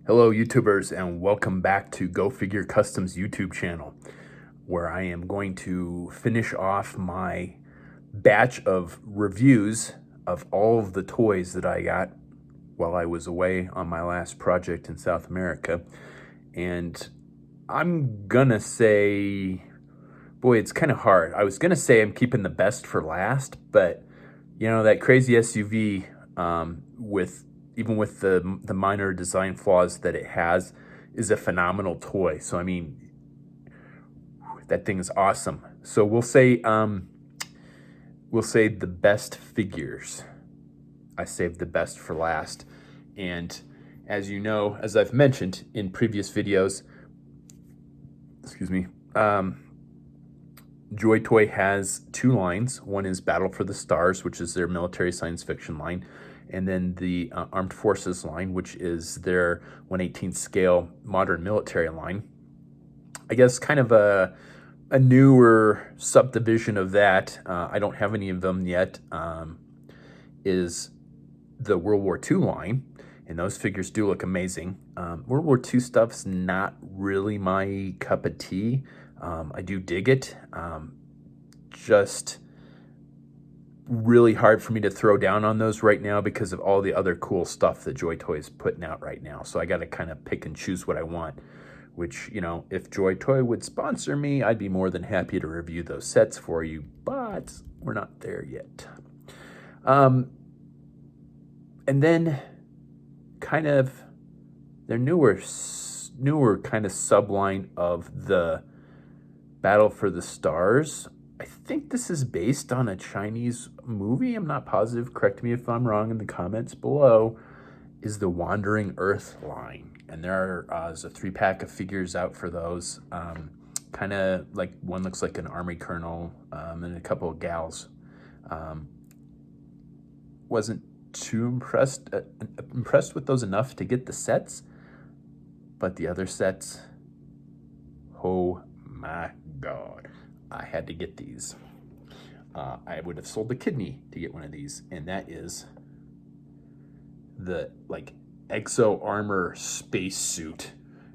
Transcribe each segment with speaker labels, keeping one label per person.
Speaker 1: Hello YouTubers, and welcome back to Go Figure Customs YouTube channel, where I am going to finish off my batch of reviews of all of the toys that I got while I was away on my last project in South America. And I'm gonna say, boy, it's kind of hard. I was gonna say I'm keeping the best for last, but you know, that crazy SUV with even with the minor design flaws that it has, is a phenomenal toy. So I mean, that thing is awesome. So we'll say the best figures. I saved the best for last, and as you know, as I've mentioned in previous videos, excuse me, Joy Toy has two lines. One is Battle for the Stars, which is their military science fiction line, and then the Armed Forces line, which is their 1/18 scale modern military line. I guess kind of a newer subdivision of that, I don't have any of them yet, is the World War II line, and those figures do look amazing. World War II stuff's not really my cup of tea. I do dig it, just really hard for me to throw down on those right now because of all the other cool stuff that Joy Toy is putting out right now. So I got to kind of pick and choose what I want, which, you know, if Joy Toy would sponsor me, I'd be more than happy to review those sets for you, but we're not there yet. And then kind of their newer kind of subline of the Battle for the Stars. I think this is based on a Chinese movie. I'm not positive. Correct me if I'm wrong in the comments below. Is the Wandering Earth line. And there's a 3-pack of figures out for those. Kind of like one looks like an army colonel, and a couple of gals. Wasn't too impressed with those enough to get the sets, but the other sets, oh my God, I had to get these. I would have sold the kidney to get one of these, and that is the exo armor space suit,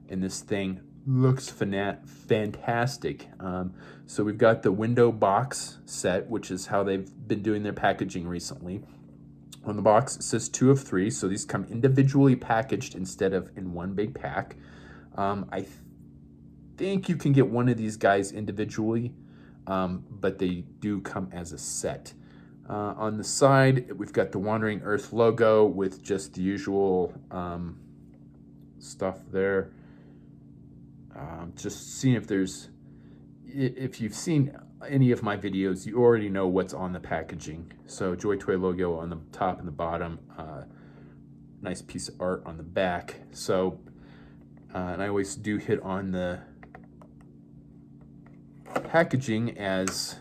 Speaker 1: and this thing looks fantastic. So we've got the window box set, which is how they've been doing their packaging recently. On the box it says 2 of 3, so these come individually packaged instead of in one big pack. I think you can get one of these guys individually, but they do come as a set. On the side, we've got the Wandering Earth logo with just the usual stuff there. Just seeing if you've seen any of my videos, you already know what's on the packaging. So Joy Toy logo on the top and the bottom, nice piece of art on the back. So, and I always do hit on the packaging as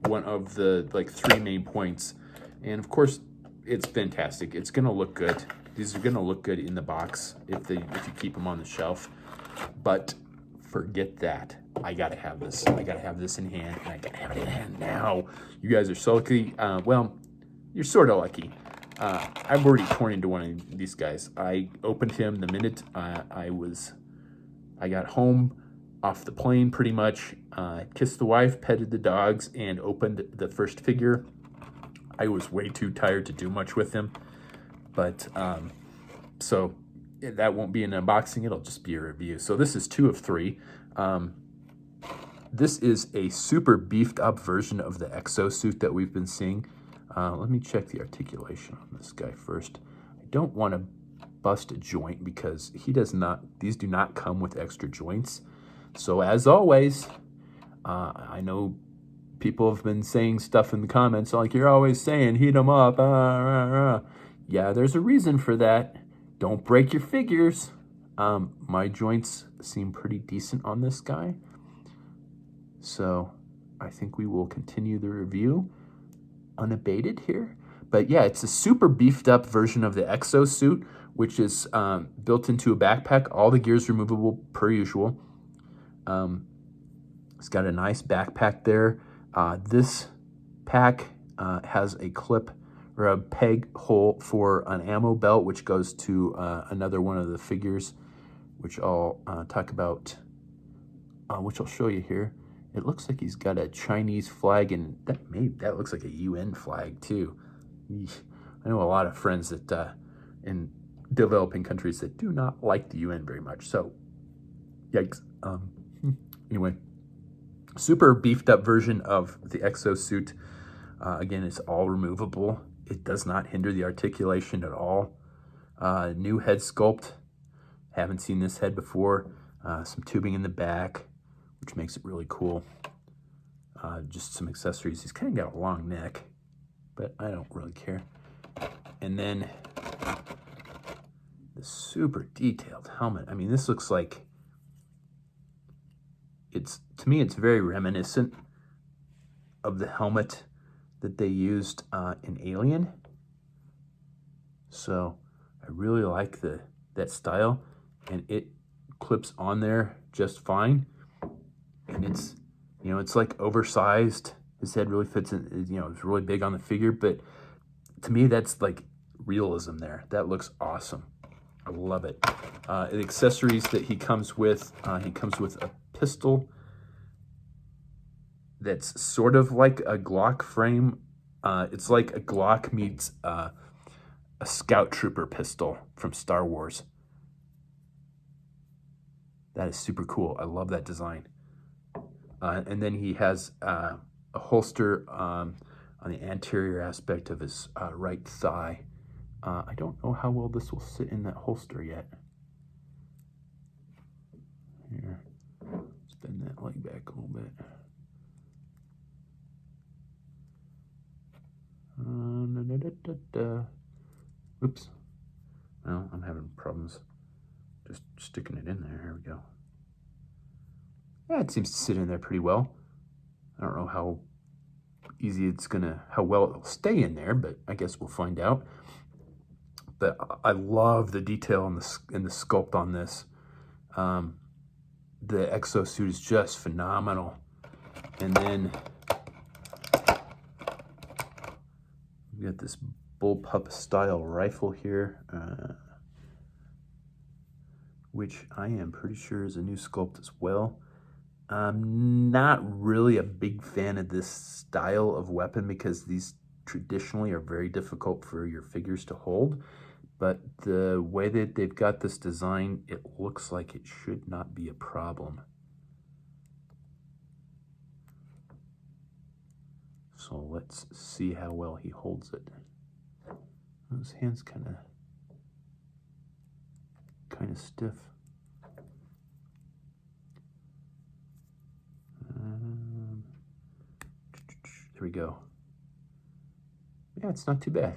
Speaker 1: one of the 3 main points, and of course it's fantastic. It's gonna look good. These are gonna look good in the box if you keep them on the shelf, but forget that. I gotta have this. I gotta have this in hand, and I gotta have it in hand now. You guys are so lucky. Well, you're sort of lucky. I've already torn into one of these guys. I opened him the minute I got home off the plane, pretty much. Kissed the wife, petted the dogs, and opened the first figure. I was way too tired to do much with him, but so that won't be an unboxing. It'll just be a review. So this is 2 of 3. This is a super beefed up version of the Exo-suit that we've been seeing. Let me check the articulation on this guy first. I don't want to bust a joint because these do not come with extra joints. So as always, I know people have been saying stuff in the comments like, you're always saying heat them up. Yeah, there's a reason for that. Don't break your figures. My joints seem pretty decent on this guy. So I think we will continue the review unabated here. But yeah, it's a super beefed up version of the Exo-suit, which is built into a backpack. All the gears removable per usual. It's got a nice backpack there. This pack has a clip or a peg hole for an ammo belt, which goes to another one of the figures, which I'll talk about, which I'll show you here. It looks like he's got a Chinese flag, and that looks like a UN flag too. I know a lot of friends that in developing countries that do not like the UN very much. So, yikes. Anyway, super beefed up version of the Exo-suit. Again, it's all removable. It does not hinder the articulation at all. New head sculpt. Haven't seen this head before. Some tubing in the back, which makes it really cool. Just some accessories. He's kind of got a long neck, but I don't really care. And then the super detailed helmet. I mean, this looks like to me, it's very reminiscent of the helmet that they used in Alien. So I really like that style, and it clips on there just fine. And it's, it's like oversized. His head really fits in, it's really big on the figure, but to me, that's like realism there. That looks awesome. I love it. The accessories that he comes with a pistol that's sort of like a Glock frame. It's like a Glock meets a Scout Trooper pistol from Star Wars. That is super cool. I love that design. And then he has a holster on the anterior aspect of his right thigh. I don't know how well this will sit in that holster yet. Here, bend that leg back a little bit. Oops. Well, I'm having problems just sticking it in there. Here we go. Yeah, it seems to sit in there pretty well. I don't know how well it'll stay in there, but I guess we'll find out. But I love the detail in the sculpt on this. The Exo-suit is just phenomenal. And then we got this bullpup style rifle here, which I am pretty sure is a new sculpt as well. I'm not really a big fan of this style of weapon because these traditionally are very difficult for your figures to hold. But the way that they've got this design, it looks like it should not be a problem. So let's see how well he holds it. His hand's kind of stiff. There we go. Yeah, it's not too bad.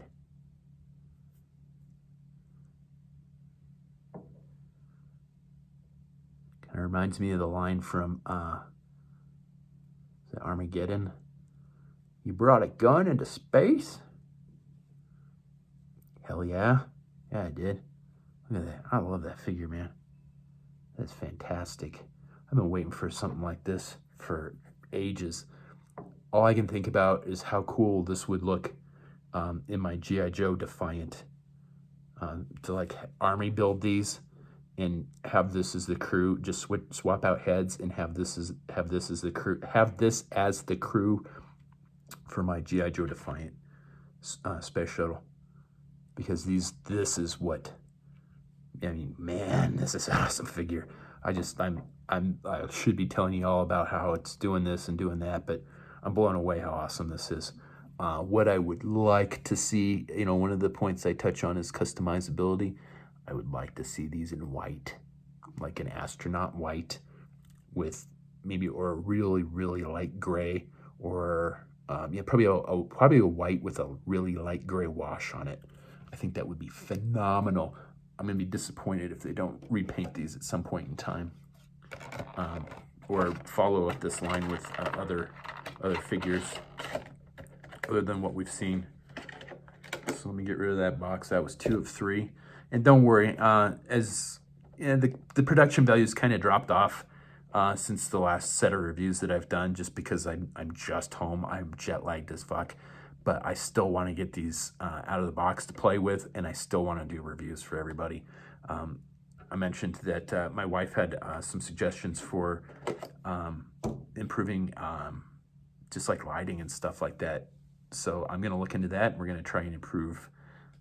Speaker 1: Kind of reminds me of the line from is that Armageddon? You brought a gun into space? Hell yeah. Yeah, I did. Look at that. I love that figure, man. That's fantastic. I've been waiting for something like this for ages. All I can think about is how cool this would look in my G.I. Joe Defiant. To like army build these and have this as the crew, just swap out heads and have this as the crew for my G.I. Joe Defiant space shuttle. Because this is what, I mean, man, this is an awesome figure. I should be telling you all about how it's doing this and doing that, but I'm blown away how awesome this is. What I would like to see, one of the points I touch on is customizability. I would like to see these in white, like an astronaut white with or a really, really light gray, or probably a white with a really light gray wash on it. I think that would be phenomenal. I'm going to be disappointed if they don't repaint these at some point in time, or follow up this line with other figures other than what we've seen. So let me get rid of that box. That was 2 of 3. And don't worry, as the production values kind of dropped off since the last set of reviews that I've done, just because I'm just home. I'm jet lagged as fuck. but I still want to get these out of the box to play with, and I still want to do reviews for everybody. I mentioned that my wife had some suggestions for improving just like lighting and stuff like that. So I'm going to look into that, and we're going to try and improve,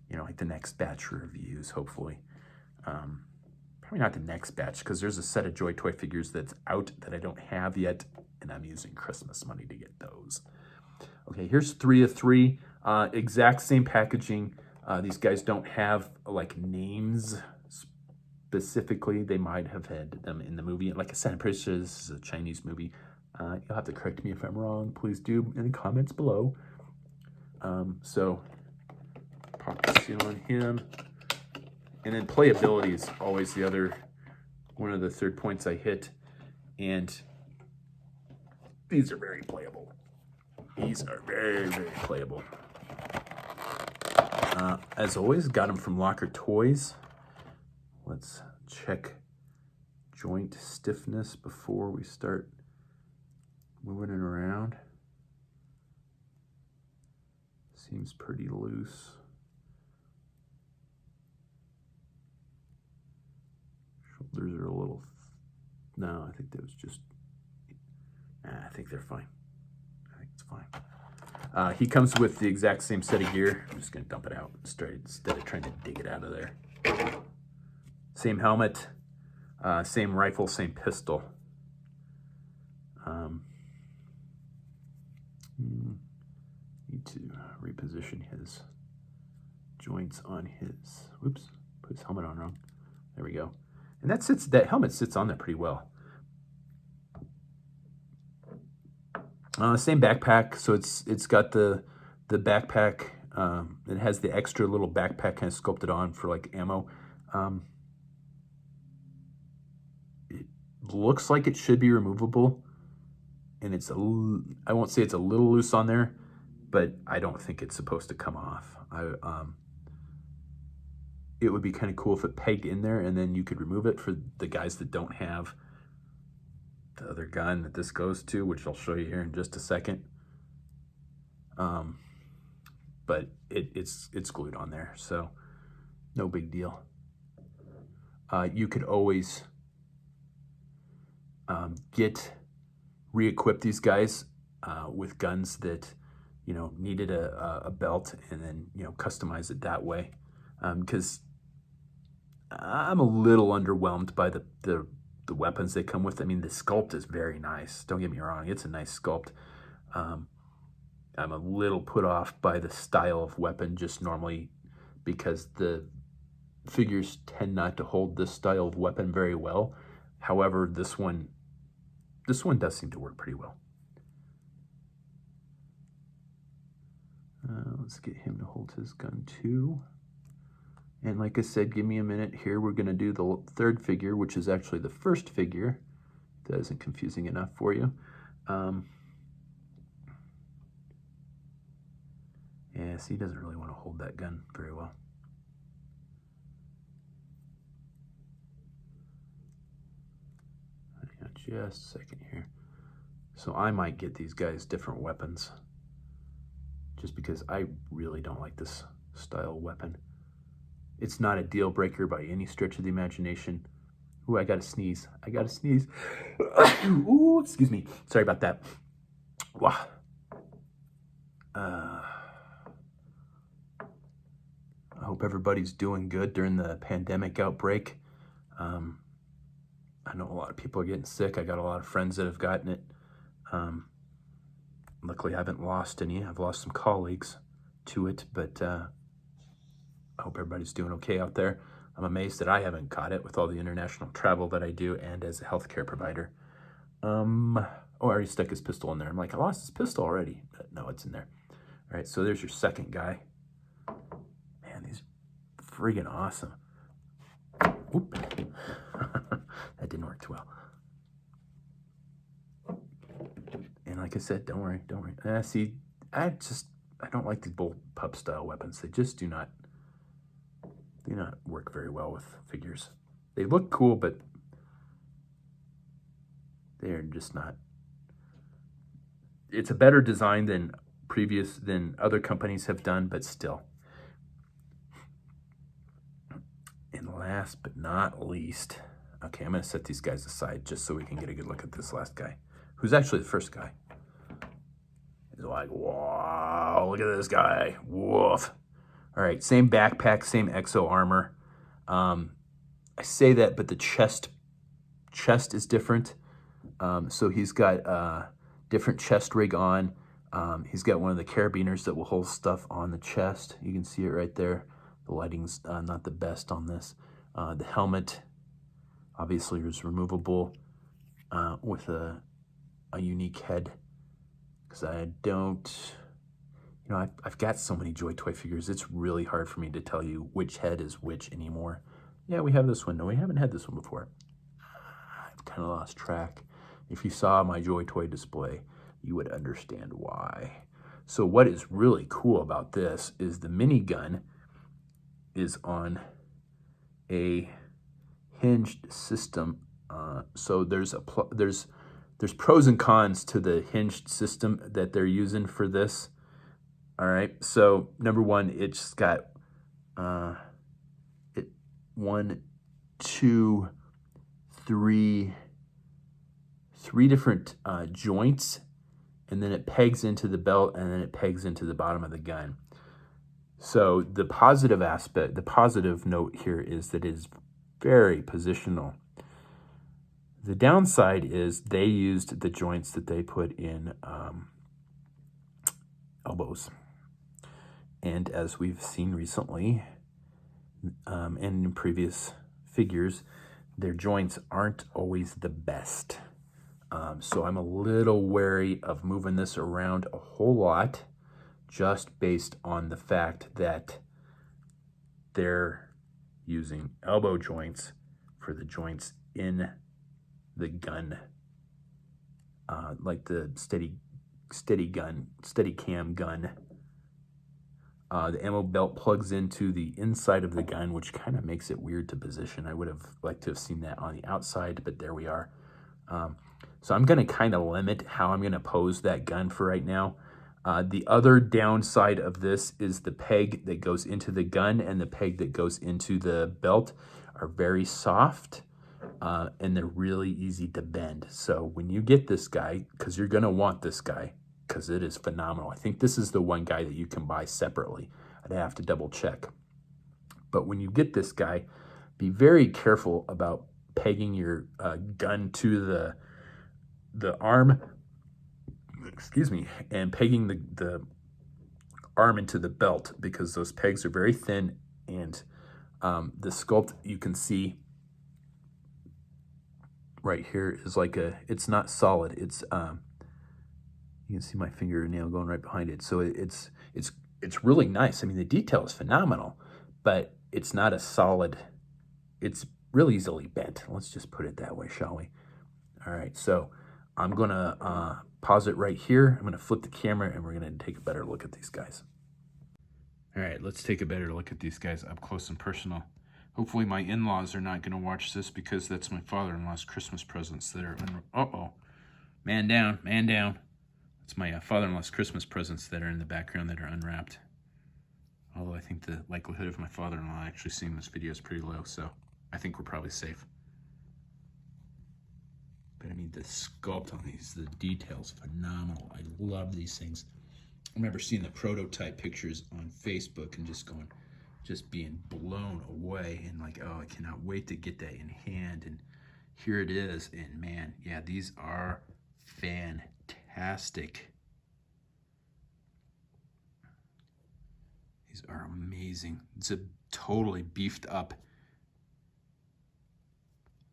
Speaker 1: you know, like the next batch of reviews, hopefully. Probably not the next batch, because there's a set of Joy Toy figures that's out that I don't have yet, and I'm using Christmas money to get those. Okay, here's 3 of 3. Exact same packaging. These guys don't have like names specifically. They might have had them in the movie. Like I said, I'm pretty sure this is a Chinese movie. You'll have to correct me if I'm wrong. Please do in the comments below. So pop the seal on him. And then playability is always the other, one of the third points I hit. And these are very playable. These are very, very playable. As always, got them from Locker Toys. Let's check joint stiffness before we start moving it around. Seems pretty loose. Shoulders are a little, no, I think that was just, I think they're fine. I think it's fine. He comes with the exact same set of gear. I'm just gonna dump it out straight instead of trying to dig it out of there. Same helmet, same rifle, same pistol. Need to reposition his joints on his, whoops, put his helmet on wrong. There we go. And that helmet sits on there pretty well. Same backpack, so it's got the backpack. It has the extra little backpack kind of sculpted on for like ammo. It looks like it should be removable, and I won't say it's a little loose on there, but I don't think it's supposed to come off. It would be kind of cool if it pegged in there and then you could remove it for the guys that don't have the other gun that this goes to, which I'll show you here in just a second. But it's glued on there, so no big deal. You could always re-equip these guys with guns that, you know, needed a belt, and then, you know, customize it that way. Because I'm a little underwhelmed by the weapons they come with. I mean, the sculpt is very nice. Don't get me wrong, it's a nice sculpt. I'm a little put off by the style of weapon just normally, because the figures tend not to hold this style of weapon very well. However, this one does seem to work pretty well. Let's get him to hold his gun too. And like I said, give me a minute here. We're going to do the third figure, which is actually the first figure. If that isn't confusing enough for you. Yeah, see, he doesn't really want to hold that gun very well. Hang on just a second here. So I might get these guys different weapons, just because I really don't like this style weapon. It's not a deal breaker by any stretch of the imagination. Ooh, I gotta sneeze. I gotta sneeze. Ooh, excuse me. Sorry about that. Wow. I hope everybody's doing good during the pandemic outbreak. I know a lot of people are getting sick. I got a lot of friends that have gotten it. Luckily, I haven't lost any. I've lost some colleagues to it, but I hope everybody's doing okay out there. I'm amazed that I haven't caught it with all the international travel that I do and as a healthcare provider. Oh, I already stuck his pistol in there. I'm like, I lost his pistol already. But no, it's in there. All right, so there's your second guy. Man, these are friggin' awesome. Oop. That didn't work too well. And like I said, don't worry. See, I don't like these bullpup style weapons. They just do not work very well with figures. They look cool, but they're just not. It's a better design than previous than other companies have done, but still. And last but not least, okay, I'm gonna set these guys aside just so we can get a good look at this last guy, who's actually the first guy. He's like, wow, look at this guy, woof. All right, same backpack, same exo armor. I say that, but the chest is different. So he's got different chest rig on. He's got one of the carabiners that will hold stuff on the chest. You can see it right there. The lighting's not the best on this. The helmet, obviously, is removable with a unique head. Because I don't, you know, I've got so many Joy Toy figures, it's really hard for me to tell you which head is which anymore. Yeah, we have this one. No, we haven't had this one before. I've kind of lost track. If you saw my Joy Toy display, you would understand why. So what is really cool about this is the minigun is on a hinged system. So there's pros and cons to the hinged system that they're using for this. All right. So number one, it's got three different joints, and then it pegs into the belt, and then it pegs into the bottom of the gun. So the positive aspect, the positive note here is that it is very positional. The downside is they used the joints that they put in elbows. And as we've seen recently, and in previous figures, their joints aren't always the best. So I'm a little wary of moving this around a whole lot, just based on the fact that they're using elbow joints for the joints in the gun, like the steady cam gun. The ammo belt plugs into the inside of the gun, which kind of makes it weird to position. I would have liked to have seen that on the outside, but there we are. So I'm going to kind of limit how I'm going to pose that gun for right now. The other downside of this is the peg that goes into the gun and the peg that goes into the belt are very soft, and they're really easy to bend. So when you get this guy, because you're going to want this guy, because it is phenomenal. I think this is the one guy that you can buy separately. I'd have to double check. But when you get this guy, be very careful about pegging your gun to the arm, excuse me, and pegging the arm into the belt, because those pegs are very thin, and the sculpt you can see right here is like it's not solid. It's you can see my fingernail going right behind it. So it's really nice. I mean, the detail is phenomenal, but it's not a solid, it's really easily bent. Let's just put it that way, shall we? All right, so I'm gonna pause it right here. I'm gonna flip the camera and we're gonna take a better look at these guys. All right, let's take a better look at these guys up close and personal. Hopefully my in-laws are not gonna watch this, because that's my father-in-law's Christmas presents that are, uh-oh, man down, man down. It's my father-in-law's Christmas presents that are in the background that are unwrapped. Although I think the likelihood of my father-in-law actually seeing this video is pretty low, so I think we're probably safe. But I mean, the sculpt on these, the details, phenomenal. I love these things. I remember seeing the prototype pictures on Facebook and just being blown away, and like, oh, I cannot wait to get that in hand. And here it is, and man, yeah, these are fantastic. These are amazing. It's a totally beefed up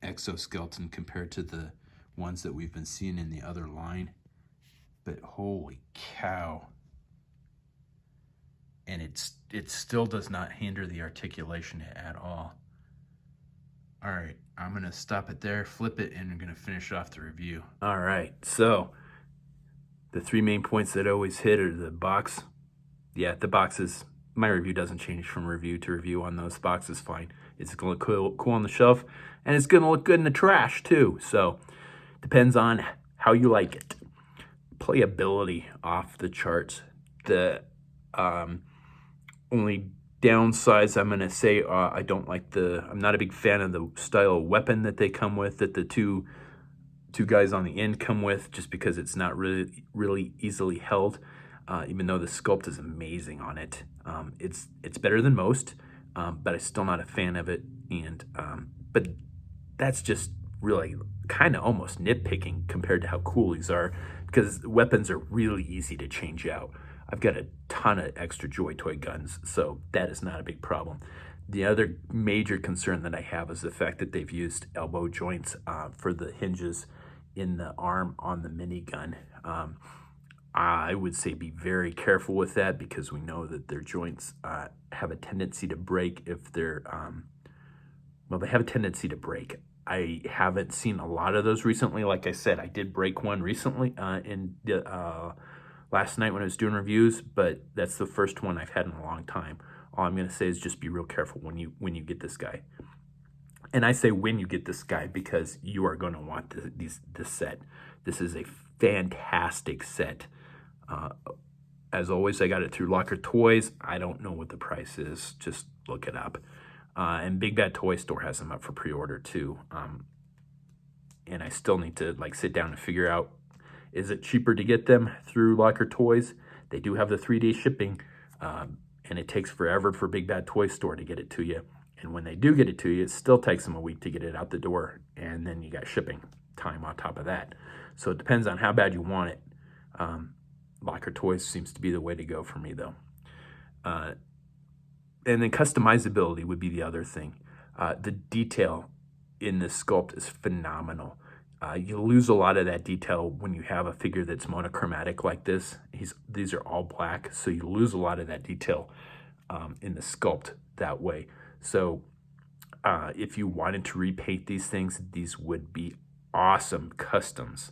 Speaker 1: exoskeleton compared to the ones that we've been seeing in the other line. But holy cow. And it still does not hinder the articulation at all. All right, I'm gonna stop it there, flip it, and I'm gonna finish off the review. All right, so the three main points that always hit are the box. Yeah, the boxes, my review doesn't change from review to review on those. The box is fine. It's gonna look cool on the shelf, and it's gonna look good in the trash too. So depends on how you like it. Playability off the charts. The only downsides I'm gonna say, I don't like I'm not a big fan of the style of weapon that they come with, that the two guys on the end come with, just because it's not really easily held. Even though the sculpt is amazing on it, it's better than most, but I'm still not a fan of it. And but that's just really kind of almost nitpicking compared to how cool these are, because weapons are really easy to change out. I've got a ton of extra Joy Toy guns, so that is not a big problem. The other major concern that I have is the fact that they've used elbow joints for the hinges in the arm on the minigun. I would say be very careful with that, because we know that their joints have a tendency to break if they're, well, they have a tendency to break. I haven't seen a lot of those recently. Like I said, I did break one recently in the last night when I was doing reviews, but that's the first one I've had in a long time. All I'm going to say is just be real careful when you get this guy. And I say when you get this guy because you are going to want this set. This is a fantastic set. As always, I got it through Locker Toys. I don't know what the price is. Just look it up. And Big Bad Toy Store has them up for pre-order too. And I still need to sit down and figure out, is it cheaper to get them through Locker Toys? They do have the 3-day shipping, and it takes forever for Big Bad Toy Store to get it to you. And when they do get it to you, it still takes them a week to get it out the door. And then you got shipping time on top of that. So it depends on how bad you want it. Locker Toys seems to be the way to go for me, though. And then customizability would be the other thing. The detail in this sculpt is phenomenal. You lose a lot of that detail when you have a figure that's monochromatic like this. These are all black, so you lose a lot of that detail in the sculpt that way. So if you wanted to repaint these things, these would be awesome customs.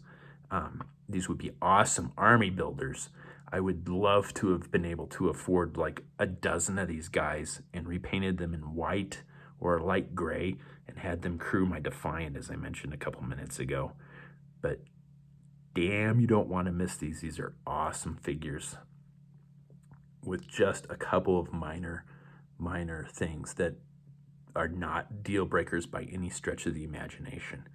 Speaker 1: These would be awesome army builders. I would love to have been able to afford like a dozen of these guys and repainted them in white or light gray and had them crew my Defiant, as I mentioned a couple minutes ago. But damn, you don't want to miss these. These are awesome figures with just a couple of minor things that are not deal breakers by any stretch of the imagination.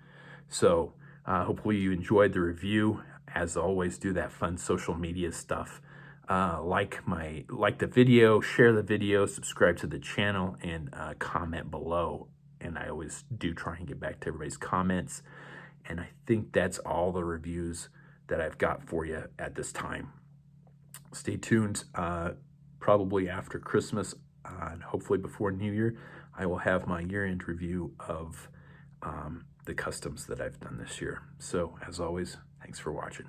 Speaker 1: So hopefully you enjoyed the review. As always, do that fun social media stuff. Like the video, share the video, subscribe to the channel, and comment below. And I always do try and get back to everybody's comments. And I think that's all the reviews that I've got for you at this time. Stay tuned. Probably after Christmas, and hopefully before New Year, I will have my year-end review of the customs that I've done this year. So as always, thanks for watching.